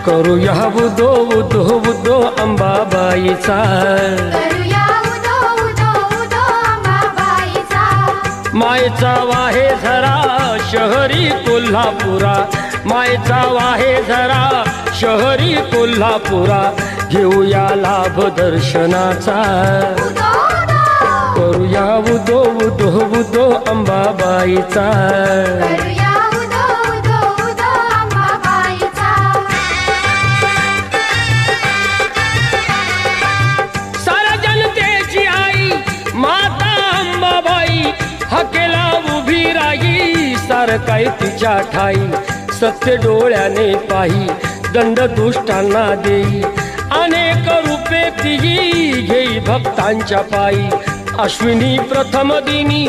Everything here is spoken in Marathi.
करूया उदो उदो उदो अंबाबाईचा, करूया उदो उदो उदो अंबाबाईचा. मायचा वाहे झरा शहरी कोल्हापुरा, मायचा वाहे झरा शहरी कोल्हापुरा, घेऊया लाभ दर्शनाचा. उदो उदो करूया उदो उदो उदो अंबाबाईचा. करूया उदो उदो उदो अंबाबाईचा. साऱ्या जनतेची आई माता अंबाबाई, हकेला उभी राही सारकाई तिच्या ठाई. सत्य डोळ्याने पाही दंड दुष्टांना देई, अनेक रूपे तिही घेई भक्तांच्या पायी. अश्विनी प्रथम दिनी